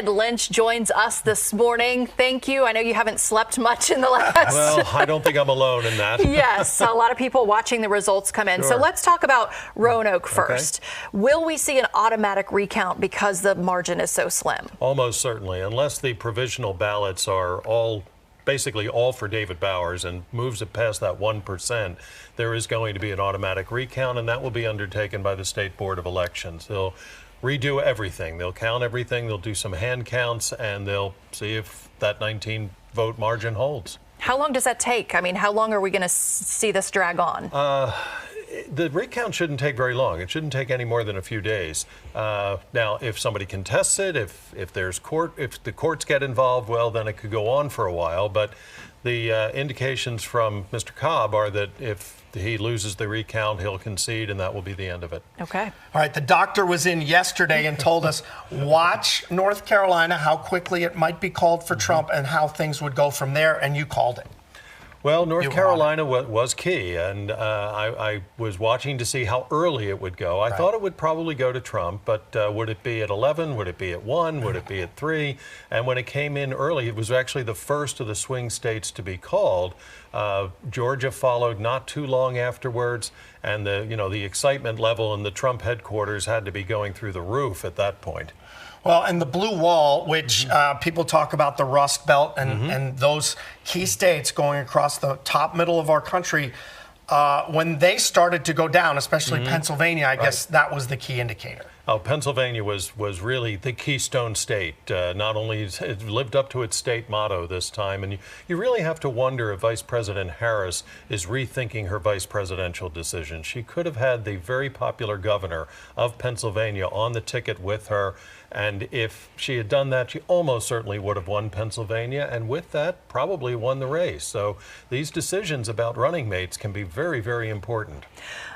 Ed Lynch joins us this morning. Thank you. I know you haven't slept much in the last. Well, I don't think I'm alone in that. Yes, a lot of people watching the results come in. Sure. So let's talk about Roanoke first. Okay. Will we see an automatic recount because the margin is so slim? Almost certainly, unless the provisional ballots are basically all for David Bowers and moves it past that 1%, there is going to be an automatic recount, and that will be undertaken by the State Board of Elections. They'll redo everything. They'll count everything. They'll do some hand counts, and they'll see if that 19-vote margin holds. How long does that take? I mean, how long are we going to see this drag on? The recount shouldn't take very long. It shouldn't take any more than a few days. Now, if somebody contests it, if the courts get involved, well, then it could go on for a while. But the indications from Mr. Cobb are that if he loses the recount, he'll concede, and that will be the end of it. Okay. All right. The doctor was in yesterday and told us, watch North Carolina, how quickly it might be called for Trump and how things would go from there, and you called it. Well, North Carolina was key, and I was watching to see how early it would go. I thought it would probably go to Trump, but would it be at 11? Would it be at 1? Would it be at 3? And when it came in early, it was actually the first of the swing states to be called. Georgia followed not too long afterwards, and the excitement level in the Trump headquarters had to be going through the roof at that point. Well, and the blue wall, which people talk about the Rust Belt and those key states going across the top middle of our country, when they started to go down, especially Pennsylvania, I guess that was the key indicator. Oh, Pennsylvania was really the keystone state. Not only it lived up to its state motto this time, and you really have to wonder if Vice President Harris is rethinking her vice presidential decision. She could have had the very popular governor of Pennsylvania on the ticket with her, and if she had done that, she almost certainly would have won Pennsylvania, and with that, probably won the race. So these decisions about running mates can be very, very important.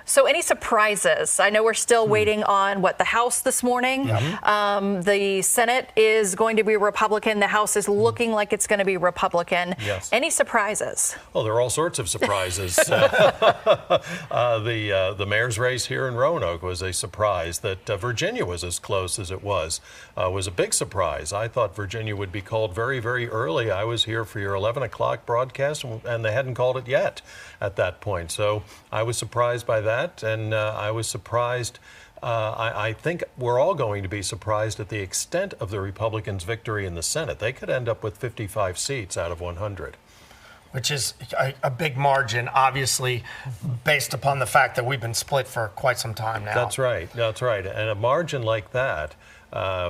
So any surprises? I know we're still waiting on the House this morning. The Senate is going to be Republican. The House is looking like it's going to be Republican. Yes. Any surprises? Well, there are all sorts of surprises. The mayor's race here in Roanoke was a surprise. That Virginia was as close as it was a big surprise. I thought Virginia would be called very, very early. I was here for your 11 o'clock broadcast, and they hadn't called it yet at that point. So I was surprised by that. And I was surprised. I think we're all going to be surprised at the extent of the Republicans' victory in the Senate. They could end up with 55 seats out of 100. Which is a big margin, obviously, based upon the fact that we've been split for quite some time now. That's right. That's right. And a margin like that,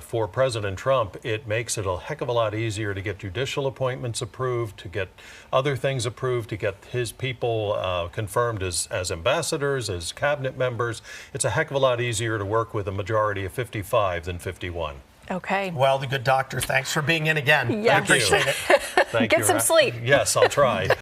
for President Trump, it makes it a heck of a lot easier to get judicial appointments approved, to get other things approved, to get his people confirmed as ambassadors, as cabinet members. It's a heck of a lot easier to work with a majority of 55 than 51. Okay. Well, the good doctor, thanks for being in again. Yeah. I appreciate it. Thank you. Get some sleep. Yes, I'll try.